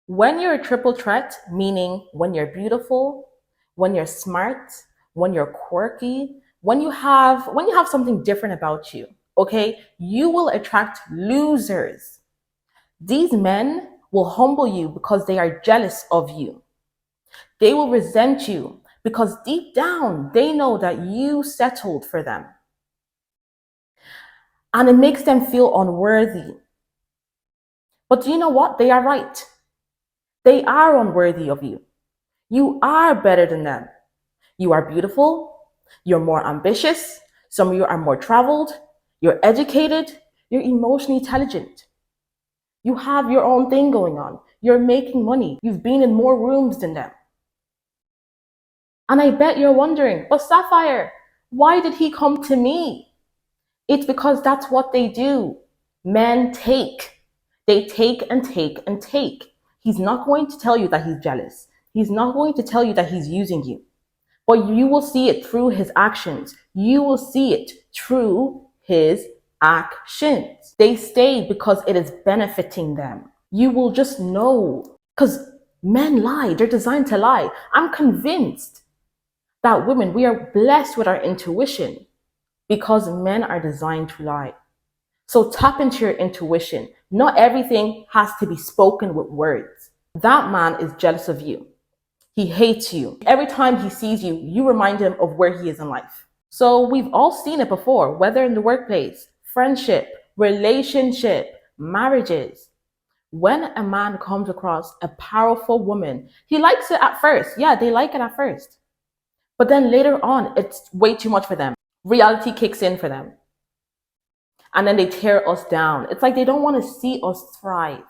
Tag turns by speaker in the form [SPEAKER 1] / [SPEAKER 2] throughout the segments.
[SPEAKER 1] When you're a triple threat, meaning when you're beautiful, when you're smart, when you're quirky, when you have something different about you, okay, you will attract losers. These men will humble you because they are jealous of you. They will resent you because deep down they know that you settled for them. And it makes them feel unworthy. But do you know what? They are right. They are unworthy of you. You are better than them. You are beautiful. You're more ambitious. Some of you are more traveled. You're educated. You're emotionally intelligent. You have your own thing going on. You're making money. You've been in more rooms than them. And I bet you're wondering, but Sapphire, why did he come to me? It's because that's what they do. Men take. They take and take and take. He's not going to tell you that he's jealous. He's not going to tell you that he's using you. But you will see it through his actions. You will see it through his actions. They stay because it is benefiting them. You will just know. Because men lie. They're designed to lie. I'm convinced that women, we are blessed with our intuition because men are designed to lie. So tap into your intuition. Not everything has to be spoken with words. That man is jealous of you. He hates you. Every time he sees you, you remind him of where he is in life. So we've all seen it before, whether in the workplace, friendship, relationship, marriages. When a man comes across a powerful woman, he likes it at first. Yeah, they like it at first. But then later on, it's way too much for them. Reality kicks in for them. And then they tear us down. It's like they don't want to see us thrive.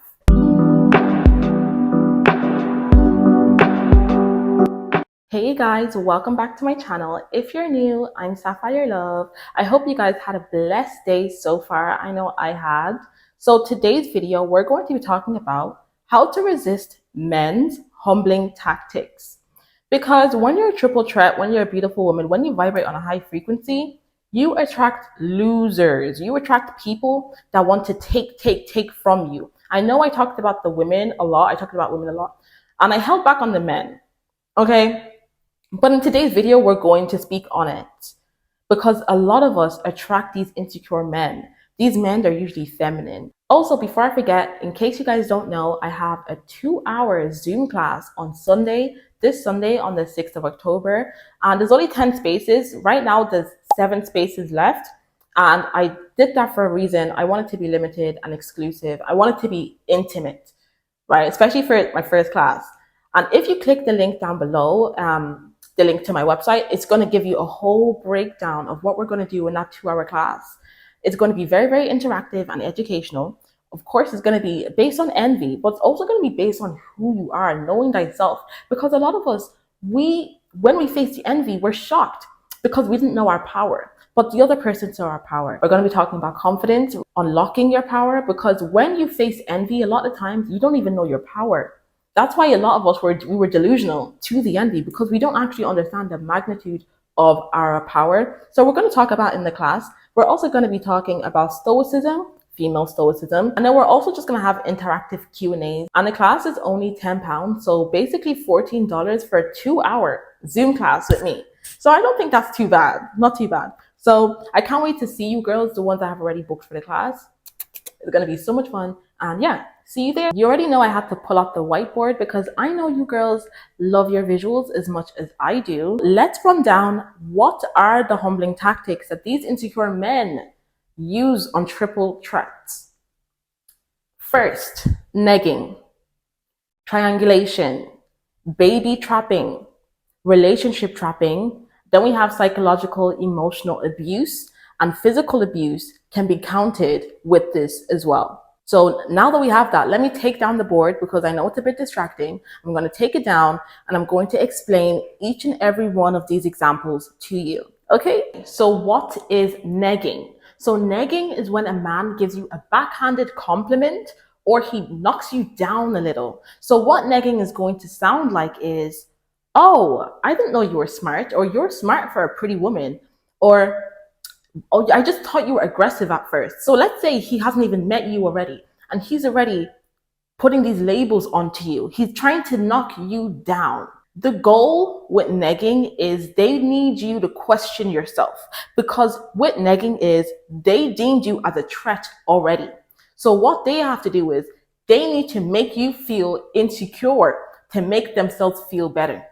[SPEAKER 1] Hey guys, welcome back to my channel. If you're new, I'm Sapphire Love. I hope you guys had a blessed day so far. I know I had. So today's video, we're going to be talking about how to resist men's humbling tactics. Because when you're a triple threat, when you're a beautiful woman, when you vibrate on a high frequency, you attract losers. You attract people that want to take from you. I know I talked about the women a lot. I talked about women a lot. And I held back on the men. Okay? But in today's video, we're going to speak on it because a lot of us attract these insecure men. These men are usually feminine. Also, before I forget, in case you guys don't know, I have a 2-hour Zoom class on Sunday, this Sunday on the 6th of October. And there's only 10 spaces. Right now, there's 7 spaces left. And I did that for a reason. I want it to be limited and exclusive. I want it to be intimate, right? Especially for my first class. And if you click the link down below, the link to my website, it's going to give you a whole breakdown of what we're going to do in that 2-hour class. It's going to be very, very interactive and educational. Of course, it's going to be based on envy, but it's also going to be based on who you are, knowing thyself. Because a lot of us, when we face the envy, we're shocked because we didn't know our power. But the other person saw our power. We're going to be talking about confidence, unlocking your power, because when you face envy, a lot of times you don't even know your power. That's why a lot of us we were delusional to the envy because we don't actually understand the magnitude of our power. So we're going to talk about in the class. We're also going to be talking about stoicism, female stoicism, and then we're also just going to have interactive Q&As. And the class is only £10, so basically $14 for a 2-hour Zoom class with me. So I don't think that's too bad, not too bad. So I can't wait to see you girls, the ones that have already booked for the class. It's going to be so much fun. And yeah, see you there. You already know I had to pull out the whiteboard because I know you girls love your visuals as much as I do. Let's run down what are the humbling tactics that these insecure men use on triple threats. First, negging, triangulation, baby trapping, relationship trapping. Then we have psychological, emotional abuse, and physical abuse can be counted with this as well. So now that we have that, let me take down the board because I know it's a bit distracting. I'm going to take it down and I'm going to explain each and every one of these examples to you. Okay, so what is negging? So negging is when a man gives you a backhanded compliment or he knocks you down a little. So what negging is going to sound like is, oh, I didn't know you were smart, or you're smart for a pretty woman, or oh, I just thought you were aggressive at first. So let's say he hasn't even met you already and he's already putting these labels onto you. He's trying to knock you down. The goal with negging is they need you to question yourself, because with negging is they deemed you as a threat already. So what they have to do is they need to make you feel insecure to make themselves feel better.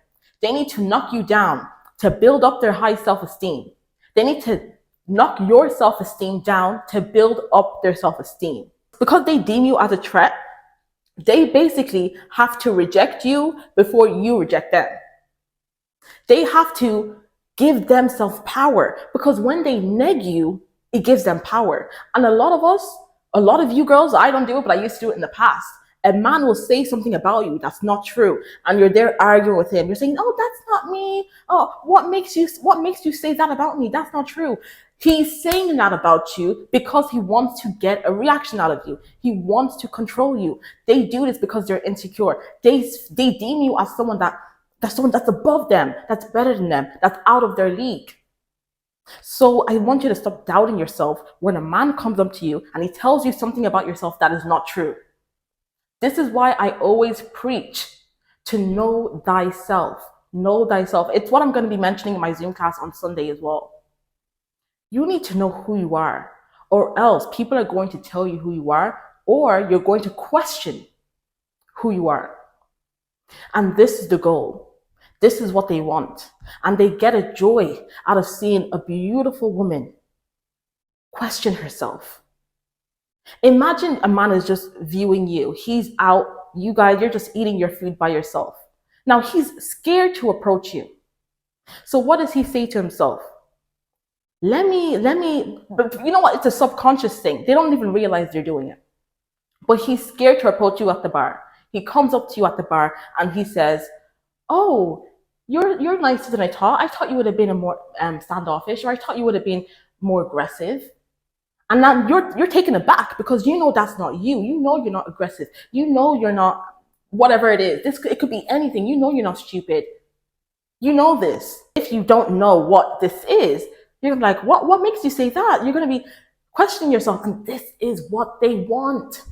[SPEAKER 1] They need to knock you down to build up their high self-esteem. They need to knock your self-esteem down to build up their self-esteem. Because they deem you as a threat, they basically have to reject you before you reject them. They have to give themselves power, because when they neg you, it gives them power. And a lot of us, a lot of you girls, I don't do it, but I used to do it in the past. A man will say something about you that's not true, and you're there arguing with him. You're saying, "Oh, that's not me. Oh, what makes you say that about me? That's not true." He's saying that about you because he wants to get a reaction out of you. He wants to control you. They do this because they're insecure. They deem you as someone that's above them, that's better than them, that's out of their league. So I want you to stop doubting yourself when a man comes up to you and he tells you something about yourself that is not true. This is why I always preach to know thyself. Know thyself. It's what I'm going to be mentioning in my Zoom class on Sunday as well. You need to know who you are, or else people are going to tell you who you are, or you're going to question who you are. And this is the goal. This is what they want. And they get a joy out of seeing a beautiful woman question herself. Imagine a man is just viewing you. He's out, you guys, you're just eating your food by yourself. Now he's scared to approach you. So what does he say to himself? Let me, but you know what? It's a subconscious thing. They don't even realize they're doing it. But he's scared to approach you at the bar. He comes up to you at the bar and he says, "Oh, you're nicer than I thought. I thought you would have been a more standoffish, or I thought you would have been more aggressive." And now you're taken aback because you know that's not you. You know you're not aggressive. You know you're not whatever it is. It could be anything. You know you're not stupid. You know this. If you don't know what this is, you're like, what makes you say that? You're going to be questioning yourself, and this is what they want.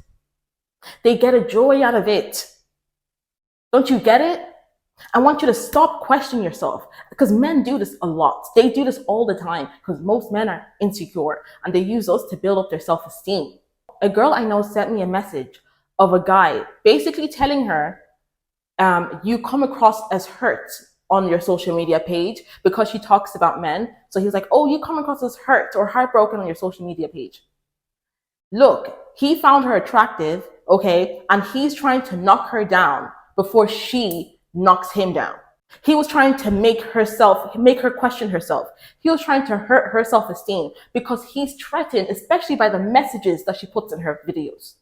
[SPEAKER 1] They get a joy out of it. Don't you get it? I want you to stop questioning yourself, because men do this a lot. They do this all the time because most men are insecure and they use us to build up their self-esteem. A girl I know sent me a message of a guy basically telling her, you come across as hurt on your social media page, because she talks about men. So he's like, "Oh, you come across as hurt or heartbroken on your social media page." Look, he found her attractive, okay, and he's trying to knock her down before she knocks him down. He was trying to make her question herself. He was trying to hurt her self-esteem because he's threatened, especially by the messages that she puts in her videos.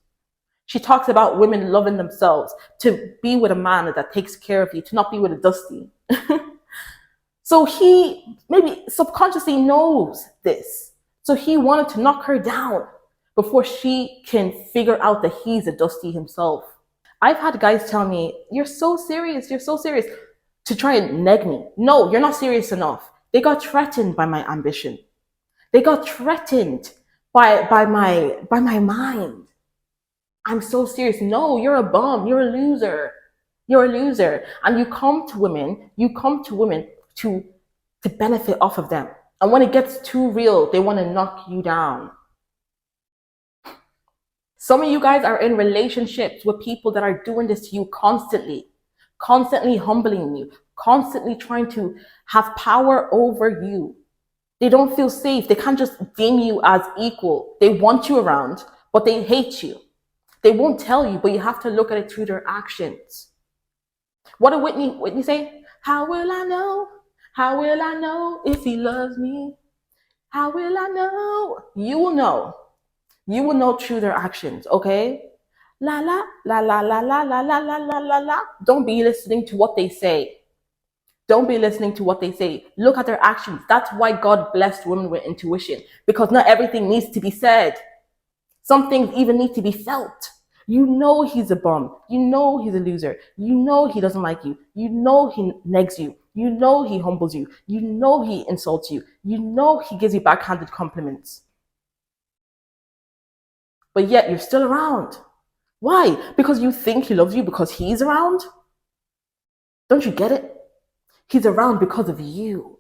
[SPEAKER 1] She talks about women loving themselves, to be with a man that takes care of you, to not be with a dusty. So he maybe subconsciously knows this. So he wanted to knock her down before she can figure out that he's a dusty himself. I've had guys tell me, "You're so serious, to try and neg me. No, you're not serious enough. They got threatened by my ambition. They got threatened by my mind. I'm so serious. No, you're a bum. You're a loser. You're a loser." And you come to women to benefit off of them. And when it gets too real, they want to knock you down. Some of you guys are in relationships with people that are doing this to you constantly humbling you, constantly trying to have power over you. They don't feel safe. They can't just deem you as equal. They want you around, but they hate you. They won't tell you, but you have to look at it through their actions. What did Whitney say? "How will I know? How will I know if he loves me? How will I know?" You will know. You will know through their actions, okay? La la la la la la la la la la la la. Don't be listening to what they say. Don't be listening to what they say. Look at their actions. That's why God blessed women with intuition, because not everything needs to be said. Some things even need to be felt. You know he's a bum. You know he's a loser. You know he doesn't like you. You know he negs you. You know he humbles you. You know he insults you. You know he gives you backhanded compliments. But yet you're still around. Why? Because you think he loves you because he's around? Don't you get it? He's around because of you.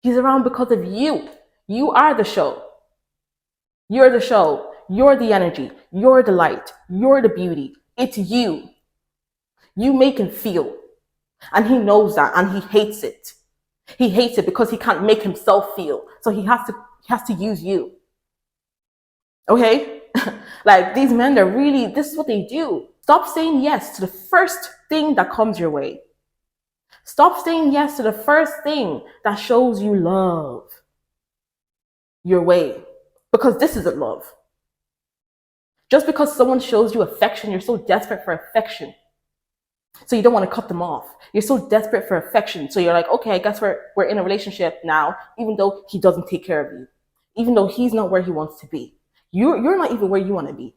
[SPEAKER 1] He's around because of you. You are the show. You're the show. You're the energy. You're the light. You're the beauty. It's you. You make him feel. And he knows that and he hates it. He hates it because he can't make himself feel. So he has to use you. Okay? Like these men, they're really, this is what they do. Stop saying yes to the first thing that comes your way. Stop saying yes to the first thing that shows you love your way. Because this isn't love. Just because someone shows you affection, you're so desperate for affection. So you don't want to cut them off. You're so desperate for affection. So you're like, okay, I guess we're in a relationship now, even though he doesn't take care of you. Even though he's not where he wants to be. You're not even where you want to be.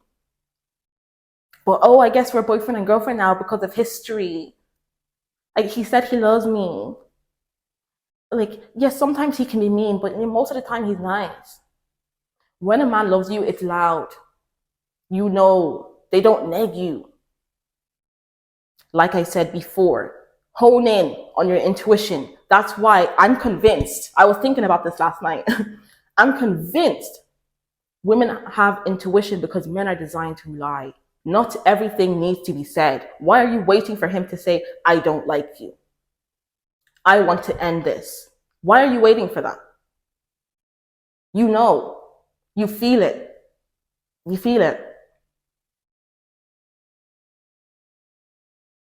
[SPEAKER 1] But oh, I guess we're boyfriend and girlfriend now because of history. Like he said he loves me. Like, yes, sometimes he can be mean, but most of the time he's nice. When a man loves you, it's loud. You know, they don't neg you. Like I said before, hone in on your intuition. That's why I'm convinced. I was thinking about this last night. I'm convinced women have intuition because men are designed to lie. Not everything needs to be said. Why are you waiting for him to say, I don't like you? I want to end this. Why are you waiting for that? You know, you feel it. You feel it.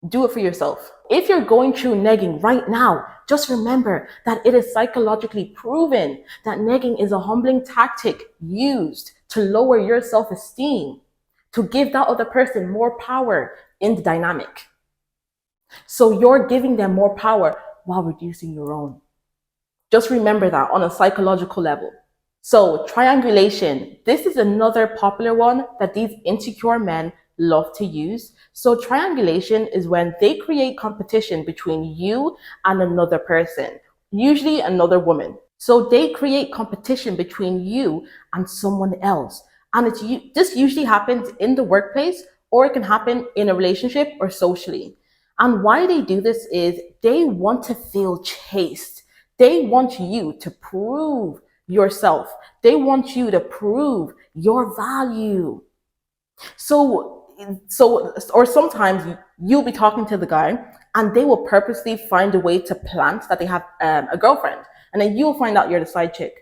[SPEAKER 1] Do it for yourself. If you're going through negging right now, just remember that it is psychologically proven that negging is a humbling tactic used to lower your self-esteem, to give that other person more power in the dynamic. So you're giving them more power while reducing your own. Just remember that on a psychological level. So triangulation, this is another popular one that these insecure men love to use. So triangulation is when they create competition between you and another person, usually another woman. So they create competition between you and someone else. And this usually happens in the workplace, or it can happen in a relationship or socially. And why they do this is they want to feel chased. They want you to prove yourself. They want you to prove your value. Or sometimes you'll be talking to the guy and they will purposely find a way to plant that they have a girlfriend. And then you'll find out you're the side chick.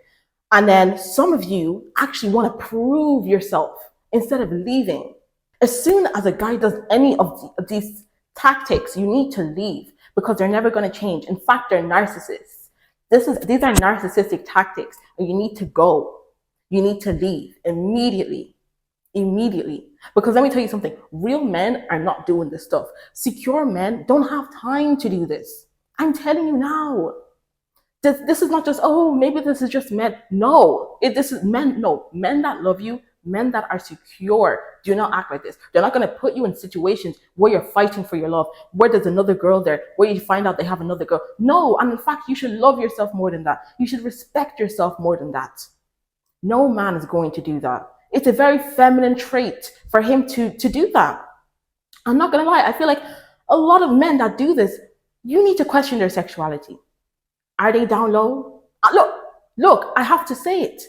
[SPEAKER 1] And then some of you actually want to prove yourself instead of leaving. As soon as a guy does any of these tactics, you need to leave because they're never going to change. In fact, they're narcissists. These are narcissistic tactics, and you need to go. You need to leave immediately. Because let me tell you something, real men are not doing this stuff. Secure men don't have time to do this. I'm telling you now. This is not just, oh, maybe this is just men. No, this is men. No, men that love you, men that are secure, do not act like this. They're not going to put you in situations where you're fighting for your love, where there's another girl there, where you find out they have another girl. No, and in fact, you should love yourself more than that. You should respect yourself more than that. No man is going to do that. It's a very feminine trait for him to do that. I'm not going to lie. I feel like a lot of men that do this, you need to question their sexuality. Are they down low? Look, I have to say it.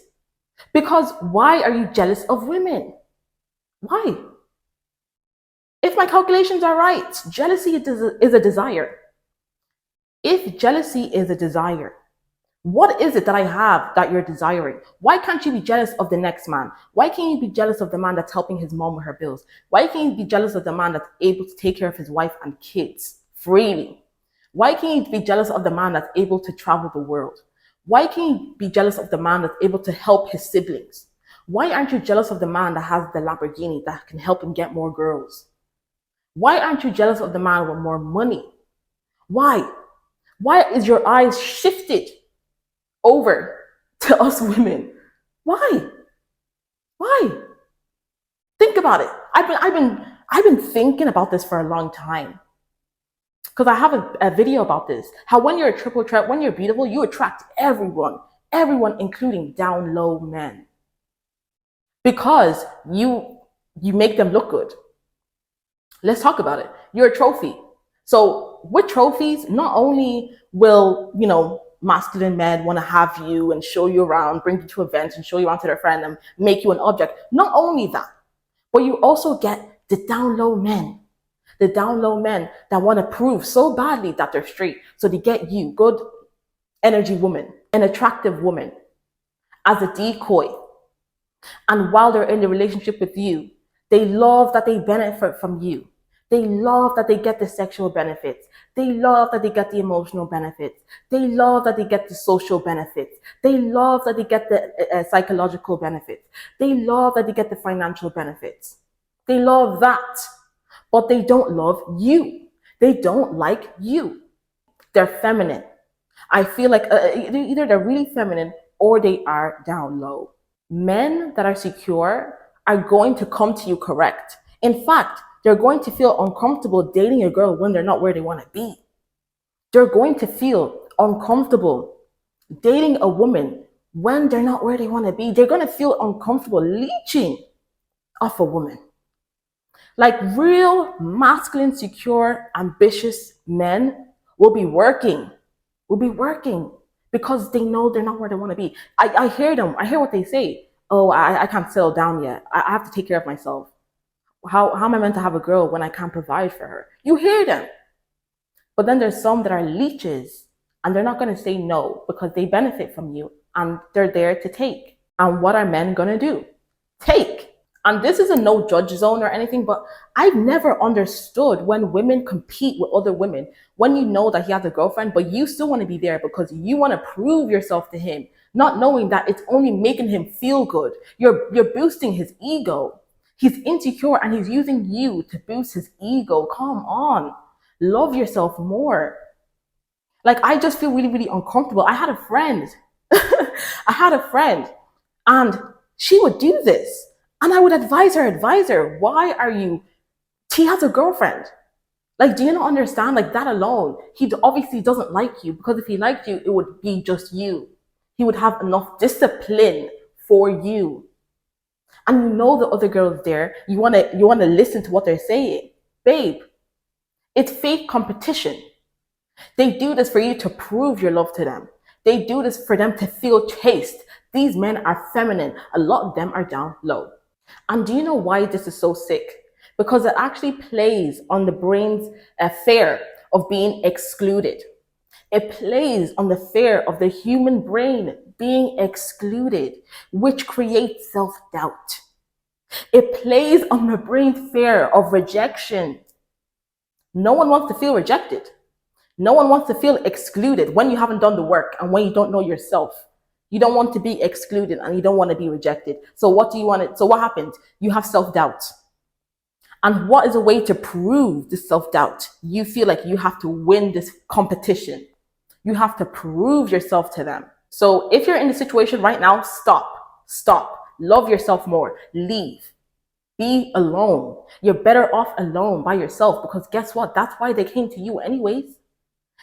[SPEAKER 1] Because why are you jealous of women? Why? If my calculations are right, jealousy is a desire. If jealousy is a desire, what is it that I have that you're desiring? Why can't you be jealous of the next man? Why can't you be jealous of the man that's helping his mom with her bills? Why can't you be jealous of the man that's able to take care of his wife and kids freely? Why can't you be jealous of the man that's able to travel the world? Why can't you be jealous of the man that's able to help his siblings? Why aren't you jealous of the man that has the Lamborghini that can help him get more girls? Why aren't you jealous of the man with more money? Why? Why is your eyes shifted over to us women? Why? Think about it. I've been thinking about this for a long time. Because I have a video about this. How when you're a triple threat, when you're beautiful, you attract everyone, including down low men. Because You make them look good. Let's talk about it. You're a trophy. So with trophies, not only will, masculine men want to have you and show you around, bring you to events and show you around to their friend and make you an object. Not only that, but you also get the down low men. The down low men that want to prove so badly that they're straight. So they get you, good energy woman, an attractive woman, as a decoy. And while they're in the relationship with you, they love that they benefit from you. They love that they get the sexual benefits. They love that they get the emotional benefits. They love that they get the social benefits. They love that they get the psychological benefits. They love that they get the financial benefits. They love that, but they don't love you. They don't like you. They're feminine. I feel like either they're really feminine or they are down low. Men that are secure are going to come to you correct. In fact, they're going to feel uncomfortable dating a girl when they're not where they want to be. They're going to feel uncomfortable dating a woman when they're not where they want to be. They're going to feel uncomfortable leeching off a woman. Like real masculine, secure, ambitious men will be working because they know they're not where they want to be. I hear them. I hear what they say. Oh, I can't settle down yet. I have to take care of myself. How am I meant to have a girl when I can't provide for her? You hear them. But then there's some that are leeches and they're not going to say no because they benefit from you and they're there to take. And what are men going to do? Take. And this is a no judge zone or anything, but I've never understood when women compete with other women, when you know that he has a girlfriend, but you still want to be there because you want to prove yourself to him, not knowing that it's only making him feel good. You're boosting his ego. He's insecure and he's using you to boost his ego. Come on. Love yourself more. Like, I just feel really, really uncomfortable. I had a friend and she would do this. And I would advise her, why are you, he has a girlfriend. Like, do you not understand? Like, that alone, he obviously doesn't like you because if he liked you, it would be just you. He would have enough discipline for you. And you know the other girls there, you want to listen to what they're saying. Babe, it's fake competition. They do this for you to prove your love to them. They do this for them to feel chaste. These men are feminine. A lot of them are down low. And do you know why this is so sick? Because it actually plays on the brain's fear of being excluded. It plays on the fear of the human brain being excluded, which creates self-doubt. It plays on the brain's fear of rejection. No one wants to feel rejected. No one wants to feel excluded when you haven't done the work and when you don't know yourself. You don't want to be excluded and you don't want to be rejected. So what happens? You have self-doubt. And what is a way to prove this self-doubt? You feel like you have to win this competition. You have to prove yourself to them. So if you're in the situation right now, stop. Love yourself more. Leave. Be alone. You're better off alone by yourself because guess what? That's why they came to you anyways.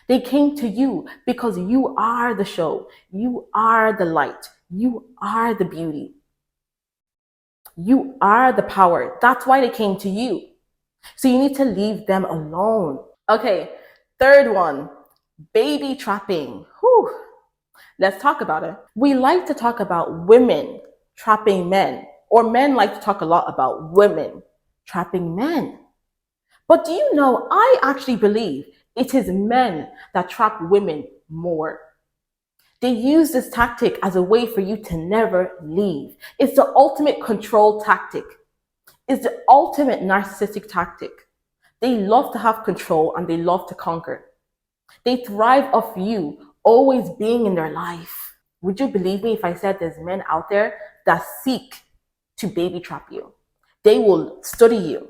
[SPEAKER 1] They came to you because you are the show. You are the light. You are the beauty. You are the power. That's why they came to you. So you need to leave them alone. Okay, third one, baby trapping. Whew. Let's talk about it. We like to talk about women trapping men, or men like to talk a lot about women trapping men. But do you know, I actually believe it is men that trap women more. They use this tactic as a way for you to never leave. It's the ultimate control tactic. It's the ultimate narcissistic tactic. They love to have control and they love to conquer. They thrive off you always being in their life. Would you believe me if I said there's men out there that seek to baby trap you? They will study you.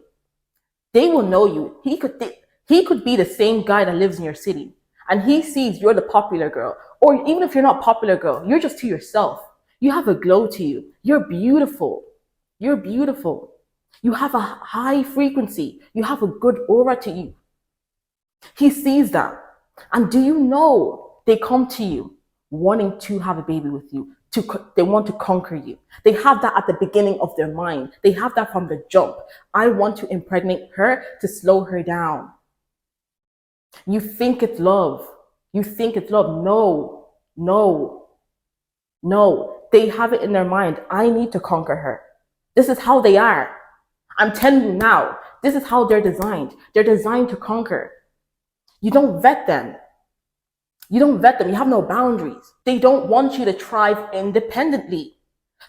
[SPEAKER 1] They will know you. He could be the same guy that lives in your city and he sees you're the popular girl. Or even if you're not popular girl, you're just to yourself. You have a glow to you. You're beautiful. You're beautiful. You have a high frequency. You have a good aura to you. He sees that. And do you know they come to you wanting to have a baby with you, they want to conquer you. They have that at the beginning of their mind. They have that from the jump. I want to impregnate her to slow her down. You think it's love. You think it's love. No, no, no. They have it in their mind. I need to conquer her. This is how they are. I'm telling you now, this is how they're designed. They're designed to conquer. You don't vet them. You don't vet them. You have no boundaries. They don't want you to thrive independently.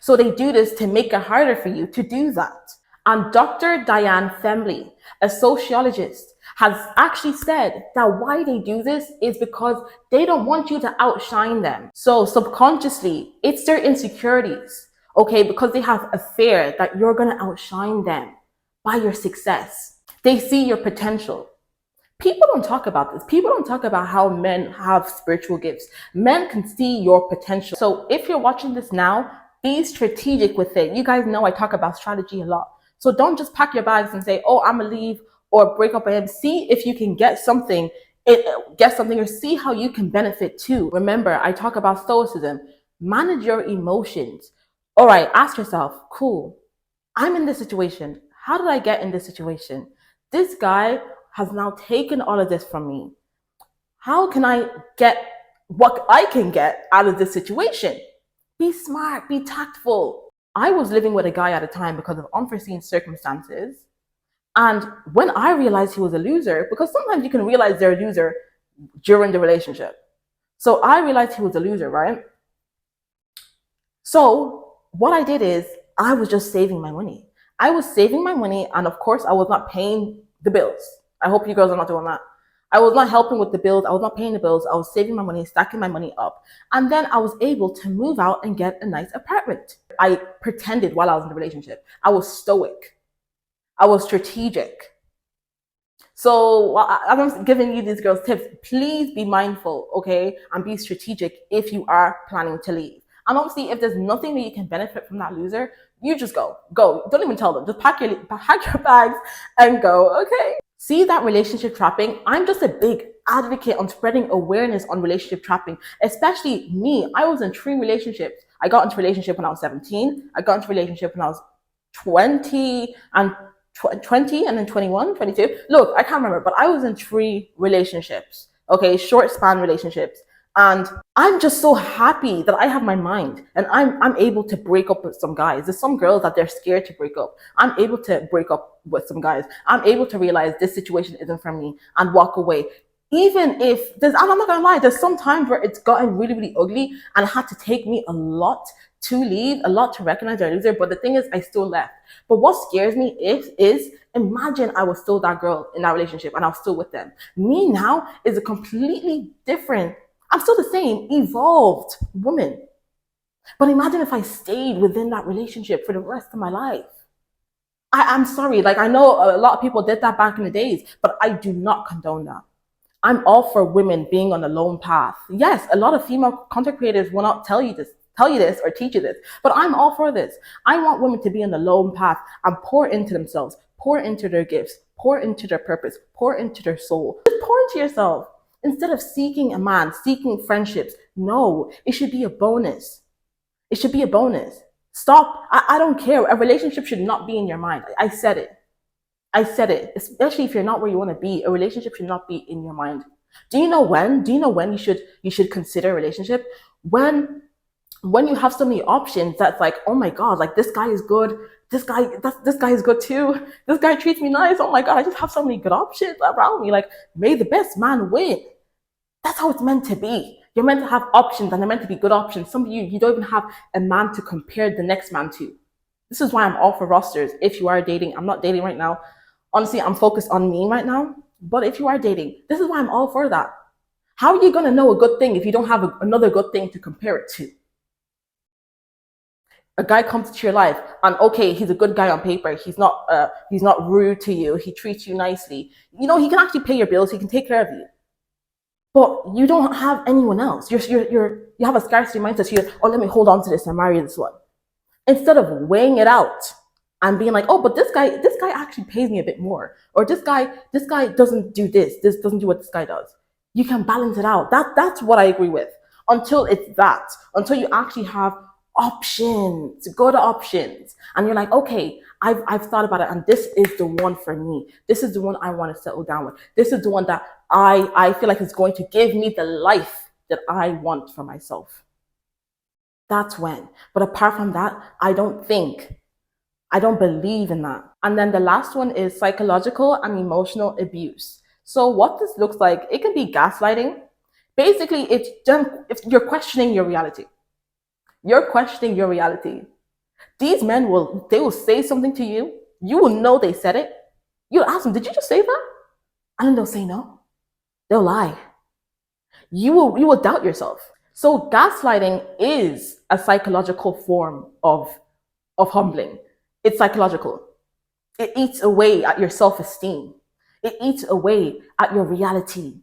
[SPEAKER 1] So they do this to make it harder for you to do that. And Dr. Diane Femley, a sociologist, has actually said that why they do this is because they don't want you to outshine them. So subconsciously, it's their insecurities, okay, because they have a fear that you're going to outshine them by your success. They see your potential. People don't talk about this. People don't talk about how men have spiritual gifts. Men can see your potential. So if you're watching this now, be strategic with it. You guys know I talk about strategy a lot. So don't just pack your bags and say, oh, I'm gonna leave or break up with him. See if you can get something or see how you can benefit too. Remember, I talk about stoicism. Manage your emotions. All right, ask yourself, cool, I'm in this situation. How did I get in this situation? This guy has now taken all of this from me. How can I get what I can get out of this situation? Be smart, be tactful. I was living with a guy at a time because of unforeseen circumstances. And when I realized he was a loser, because sometimes you can realize they're a loser during the relationship. So I realized he was a loser, right? So what I did is I was just saving my money. I was saving my money, and of course I was not paying the bills. I hope you girls are not doing that. I was not helping with the bills. I was not paying the bills. I was saving my money, stacking my money up. And then I was able to move out and get a nice apartment. I pretended while I was in the relationship. I was stoic. I was strategic. So I'm giving you these girls tips. Please be mindful, okay? And be strategic if you are planning to leave. And obviously, if there's nothing that you can benefit from that loser, you just go. Go. Don't even tell them. Just pack your bags and go, okay? See that relationship trapping? I'm just a big advocate on spreading awareness on relationship trapping, especially me. I was in 3 relationships. I got into a relationship when I was 17. I got into a relationship when I was 20 and 20 and then 21, 22. Look, I can't remember, but I was in 3 relationships, okay, short span relationships. And I'm just so happy that I have my mind and I'm able to break up with some guys. There's some girls that they're scared to break up. I'm able to break up with some guys. I'm able to realize this situation isn't for me and walk away. Even if I'm not gonna lie, there's some times where it's gotten really, really ugly and it had to take me a lot to leave, a lot to recognize they're a loser. But the thing is, I still left. But what scares me is imagine I was still that girl in that relationship and I was still with them. Me now is a completely different, I'm still the same, evolved woman. But imagine if I stayed within that relationship for the rest of my life. I'm sorry, like I know a lot of people did that back in the days, but I do not condone that. I'm all for women being on a lone path. Yes, a lot of female content creators will not tell you this or teach you this, but I'm all for this. I want women to be on the lone path and pour into themselves, pour into their gifts, pour into their purpose, pour into their soul. Just pour into yourself. Instead of seeking a man, seeking friendships, no, it should be a bonus. It should be a bonus. Stop. I don't care. A relationship should not be in your mind. I said it. I said it. Especially if you're not where you want to be, a relationship should not be in your mind. Do you know when? Do you know when you should consider a relationship? When you have so many options that's like, oh my God, like this guy is good. This guy is good too. This guy treats me nice. Oh my God, I just have so many good options around me. Like, may the best man win. That's how it's meant to be. You're meant to have options and they're meant to be good options. Some of you don't even have a man to compare the next man to. This is why I'm all for rosters. If you are dating, I'm not dating right now. Honestly, I'm focused on me right now. But if you are dating, this is why I'm all for that. How are you going to know a good thing if you don't have another good thing to compare it to? A guy comes into your life and okay, he's a good guy on paper. He's not rude to you. He treats you nicely. You know, he can actually pay your bills. He can take care of you. But you don't have anyone else. You have a scarcity mindset. So you're, oh, let me hold on to this and marry this one. Instead of weighing it out and being like, oh, but this guy actually pays me a bit more. Or this guy doesn't do this doesn't do what this guy does. You can balance it out. That's what I agree with. Until it's that. Until you actually have options. Go to options. And you're like, okay, I've thought about it, and this is the one for me. This is the one I want to settle down with. This is the one that I feel like is going to give me the life that I want for myself. That's when. But apart from that, I don't believe in that. And then the last one is psychological and emotional abuse. So what this looks like, it can be gaslighting. Basically, it's done if you're questioning your reality. You're questioning your reality. These men will say something to you. You will know they said it. You'll ask them, did you just say that? And then they'll say no. They'll lie. You will doubt yourself. So gaslighting is a psychological form of humbling. It's psychological. It eats away at your self-esteem. It eats away at your reality.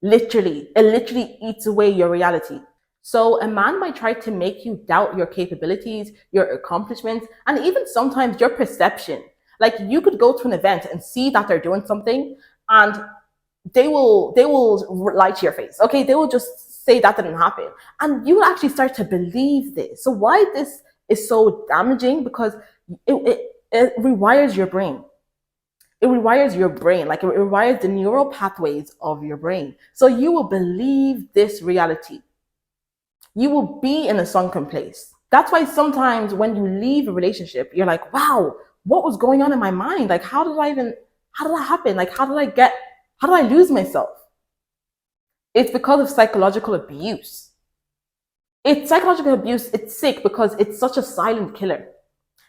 [SPEAKER 1] Literally, it literally eats away your reality. So a man might try to make you doubt your capabilities, your accomplishments, and even sometimes your perception. Like you could go to an event and see that they're doing something, and they will lie to your face. Okay, they will just say that didn't happen, and you will actually start to believe this. So why this is so damaging? Because it rewires your brain. It rewires your brain, like it rewires the neural pathways of your brain. So you will believe this reality. You will be in a sunken place. That's why sometimes when you leave a relationship, you're like, wow, what was going on in my mind? Like, how did that happen? Like, how did I lose myself? It's because of psychological abuse. It's psychological abuse. It's sick because it's such a silent killer.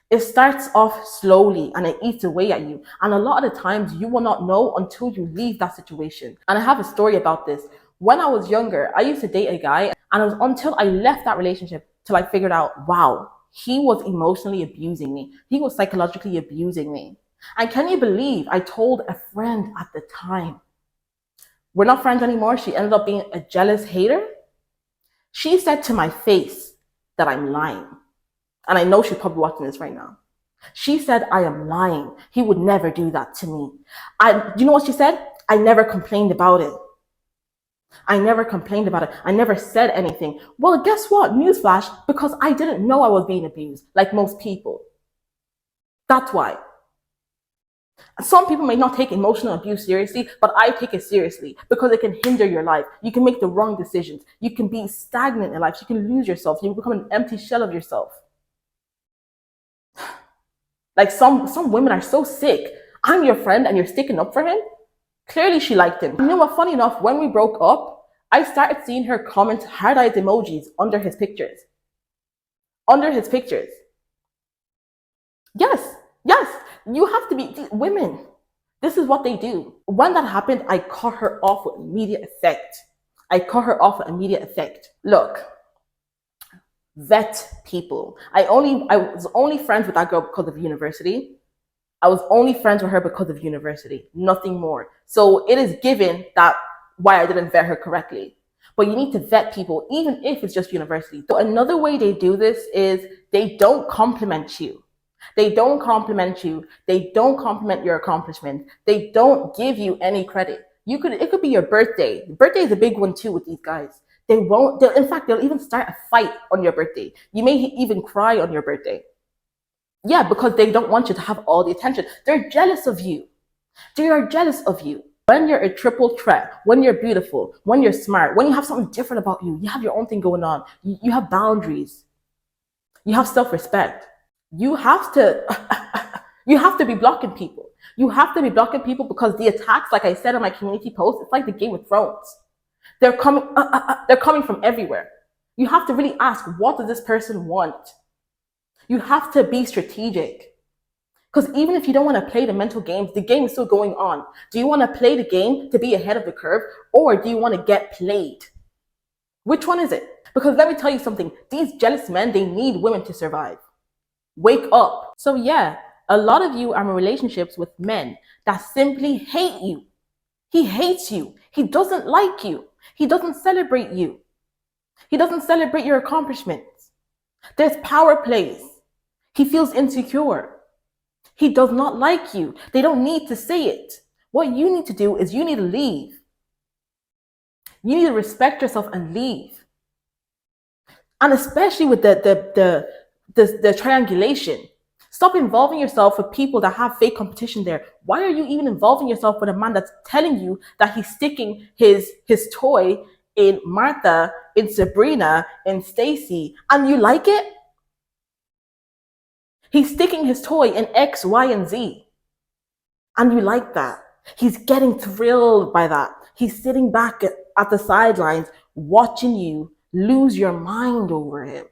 [SPEAKER 1] It starts off slowly and it eats away at you. And a lot of the times you will not know until you leave that situation. And I have a story about this. When I was younger, I used to date a guy, and it was until I left that relationship till I figured out, wow, he was emotionally abusing me. He was psychologically abusing me. And can you believe I told a friend at the time? We're not friends anymore. She ended up being a jealous hater. She said to my face that I'm lying. And I know she's probably watching this right now. She said, I am lying. He would never do that to me. You know what she said? I never complained about it. I never complained about it. I never said anything. Well, guess what? Newsflash, because I didn't know I was being abused like most people. That's why. Some people may not take emotional abuse seriously, but I take it seriously because it can hinder your life. You can make the wrong decisions. You can be stagnant in life. You can lose yourself. You become an empty shell of yourself. Like some women are so sick. I'm your friend and you're sticking up for him. Clearly she liked him. You know what, funny enough, when we broke up, I started seeing her comment hard-eyed emojis under his pictures. Under his pictures. Yes, yes. You have to be, women, this is what they do. When that happened, I cut her off with immediate effect. I cut her off with immediate effect. Look, vet people. I was only friends with that girl because of university. I was only friends with her because of university, nothing more. So it is given that why I didn't vet her correctly. But you need to vet people, even if it's just university. So another way they do this is they don't compliment you. They don't compliment you. They don't compliment your accomplishment. They don't give you any credit. It could be your birthday. Birthday is a big one too with these guys. In fact, they'll even start a fight on your birthday. You may even cry on your birthday. Yeah, because they don't want you to have all the attention. They're jealous of you. They are jealous of you. When you're a triple threat, when you're beautiful, when you're smart, when you have something different about you, you have your own thing going on. You have boundaries. You have self-respect. You have to be blocking people. You have to be blocking people because the attacks, like I said on my community post, it's like the Game of Thrones. They're coming from everywhere. You have to really ask, what does this person want? You have to be strategic. Because even if you don't want to play the mental games, the game is still going on. Do you want to play the game to be ahead of the curve, or do you want to get played? Which one is it? Because let me tell you something. These jealous men, they need women to survive. Wake up. So yeah, a lot of you are in relationships with men that simply hate you. He hates you. He doesn't like you. He doesn't celebrate you. He doesn't celebrate your accomplishments. There's power plays. He feels insecure. He does not like you. They don't need to say it. What you need to do is you need to leave. You need to respect yourself and leave. And especially with the triangulation. Stop involving yourself with people that have fake competition there. Why are you even involving yourself with a man that's telling you that he's sticking his toy in Martha, in Sabrina, in Stacy, and you like it? He's sticking his toy in X, Y, and Z, and you like that. He's getting thrilled by that. He's sitting back at the sidelines watching you lose your mind over him.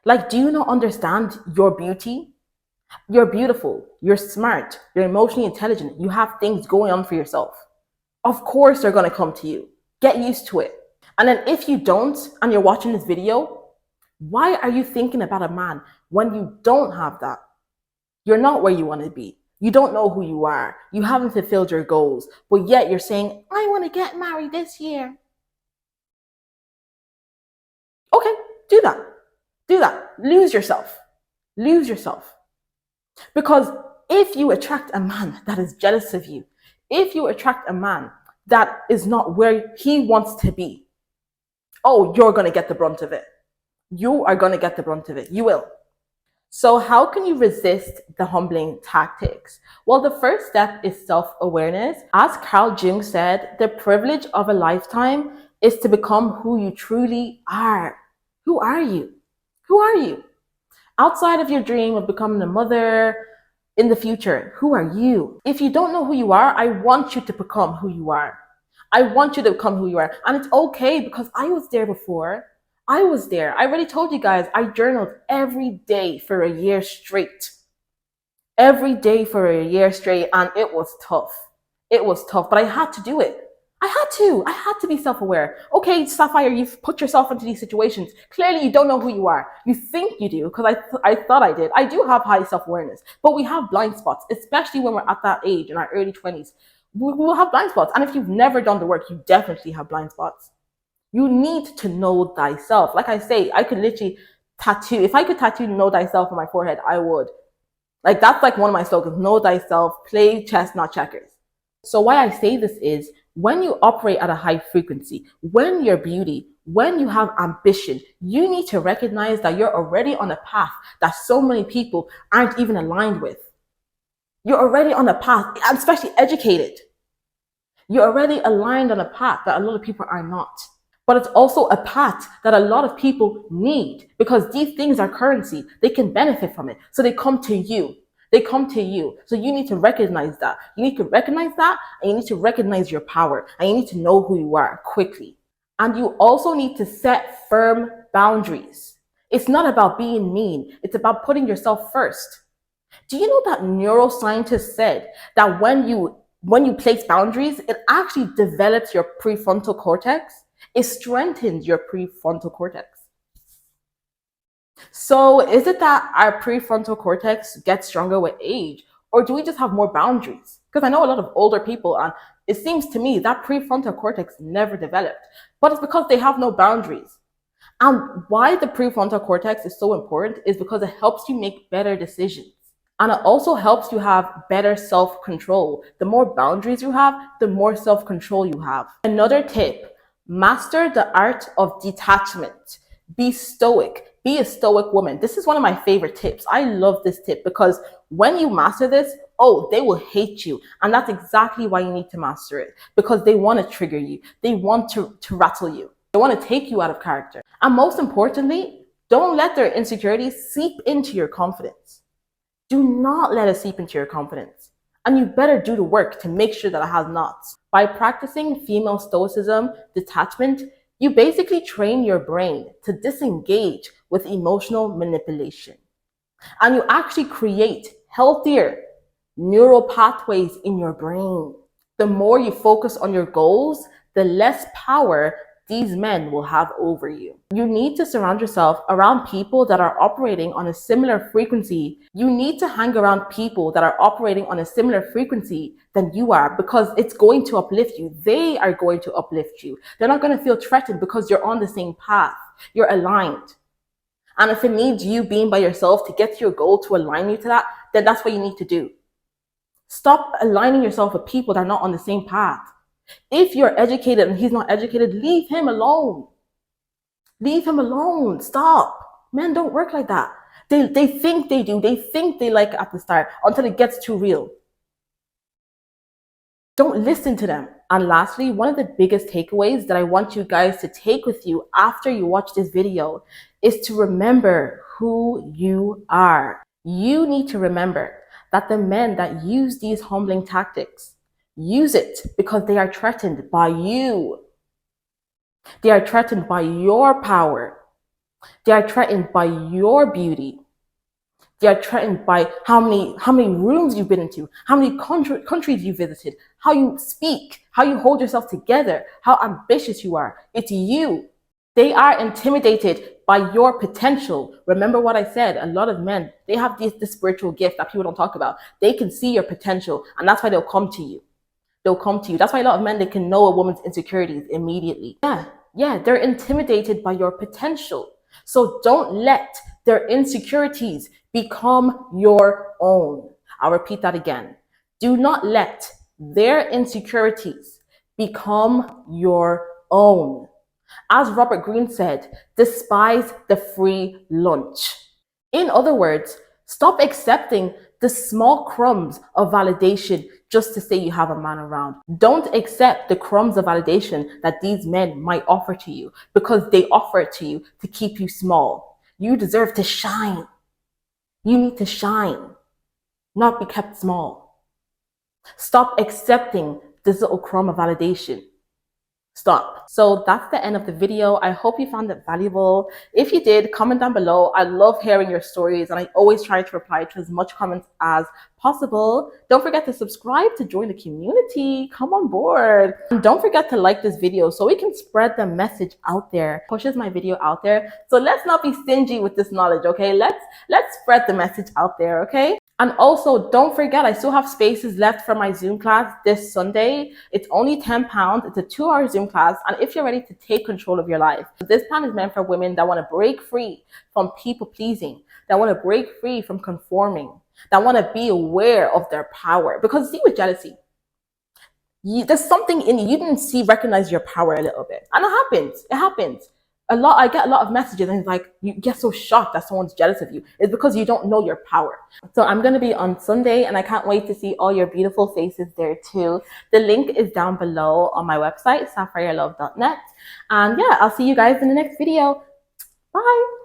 [SPEAKER 1] Like, do you not understand your beauty? You're beautiful, you're smart, you're emotionally intelligent, you have things going on for yourself. Of course, they're going to come to you. Get used to it. And then if you don't, and you're watching this video, why are you thinking about a man when you don't have that? You're not where you want to be. You don't know who you are. You haven't fulfilled your goals, but yet you're saying, I want to get married this year. Okay, do that. Do that. Lose yourself. Lose yourself. Because if you attract a man that is jealous of you, if you attract a man that is not where he wants to be, oh, you're going to get the brunt of it. You are going to get the brunt of it. You will. So how can you resist the humbling tactics? Well, the first step is self-awareness. As Carl Jung said, the privilege of a lifetime is to become who you truly are. Who are you? Who are you? Outside of your dream of becoming a mother in the future, who are you? If you don't know who you are, I want you to become who you are. I want you to become who you are. And it's okay, because I was there before. I was there. I already told you guys, I journaled every day for a year straight. Every day for a year straight. And it was tough. It was tough, but I had to do it. I had to be self-aware. Okay, Sapphire, you've put yourself into these situations. Clearly, you don't know who you are. You think you do, because I thought I did. I do have high self-awareness, but we have blind spots, especially when we're at that age in our early 20s. We will have blind spots. And if you've never done the work, you definitely have blind spots. You need to know thyself. Like I say, I could literally tattoo. If I could tattoo know thyself on my forehead, I would. Like, that's like one of my slogans: know thyself, play chess, not checkers. So why I say this is, when you operate at a high frequency, when you're beauty, when you have ambition, you need to recognize that you're already on a path that so many people aren't even aligned with. You're already on a path, especially educated. You're already aligned on a path that a lot of people are not. But it's also a path that a lot of people need, because these things are currency. They can benefit from it. So they come to you. They come to you. So you need to recognize that. You need to recognize that, and you need to recognize your power, and you need to know who you are quickly. And you also need to set firm boundaries. It's not about being mean. It's about putting yourself first. Do you know that neuroscientists said that when you place boundaries, it actually develops your prefrontal cortex? It strengthens your prefrontal cortex. So is it that our prefrontal cortex gets stronger with age, or do we just have more boundaries? Because I know a lot of older people, and it seems to me that prefrontal cortex never developed, but it's because they have no boundaries. And why the prefrontal cortex is so important is because it helps you make better decisions. And it also helps you have better self-control. The more boundaries you have, the more self-control you have. Another tip: master the art of detachment. Be stoic. Be a stoic woman. This is one of my favorite tips. I love this tip because when you master this, oh, they will hate you. And that's exactly why you need to master it, because they want to trigger you. They want to rattle you. They want to take you out of character. And most importantly, don't let their insecurities seep into your confidence. Do not let it seep into your confidence. And you better do the work to make sure that it has not. By practicing female stoicism, detachment, you basically train your brain to disengage with emotional manipulation. And you actually create healthier neural pathways in your brain. The more you focus on your goals, the less power these men will have over you. You need to surround yourself around people that are operating on a similar frequency. You need to hang around people that are operating on a similar frequency than you are, because it's going to uplift you. They are going to uplift you. They're not going to feel threatened because you're on the same path. You're aligned. And if it needs you being by yourself to get to your goal to align you to that, then that's what you need to do. Stop aligning yourself with people that are not on the same path. If you're educated and he's not educated, leave him alone. Leave him alone. Stop. Men don't work like that. They think they do. They think they like it at the start until it gets too real. Don't listen to them. And lastly, one of the biggest takeaways that I want you guys to take with you after you watch this video is to remember who you are. You need to remember that the men that use these humbling tactics use it because they are threatened by you. They are threatened by your power. They are threatened by your beauty. They are threatened by how many rooms you've been into, how many countries you visited, how you speak, how you hold yourself together, how ambitious you are. It's you. They are intimidated by your potential. Remember what I said, a lot of men, they have this spiritual gift that people don't talk about. They can see your potential, and that's why they'll come to you. They'll come to you. That's why a lot of men, they can know a woman's insecurities immediately. Yeah, they're intimidated by your potential. So don't let their insecurities become your own. I'll repeat that again. Do not let their insecurities become your own. As Robert Greene said, despise the free lunch. In other words, stop accepting the small crumbs of validation just to say you have a man around. Don't accept the crumbs of validation that these men might offer to you because they offer it to you to keep you small. You deserve to shine. You need to shine, not be kept small. Stop accepting this little crumb of validation. Stop. So that's the end of the video. I hope you found it valuable. If you did, comment down below. I love hearing your stories, and I always try to reply to as much comments as possible. Don't forget to subscribe to join the community. Come on board. And don't forget to like this video so we can spread the message out there. Pushes my video out there. So let's not be stingy with this knowledge, okay? Let's spread the message out there, okay? And also, don't forget, I still have spaces left for my Zoom class this Sunday. It's only £10. It's a 2-hour Zoom class. And if you're ready to take control of your life, this plan is meant for women that want to break free from people pleasing, that want to break free from conforming, that want to be aware of their power. Because see, with jealousy, there's something in you. You didn't recognize your power a little bit. And it happens. It happens. I get a lot of messages, and it's like, you get so shocked that someone's jealous of you. It's because you don't know your power. So I'm going to be on Sunday, and I can't wait to see all your beautiful faces there too. The link is down below on my website, sapphireLove.net. And yeah, I'll see you guys in the next video. Bye.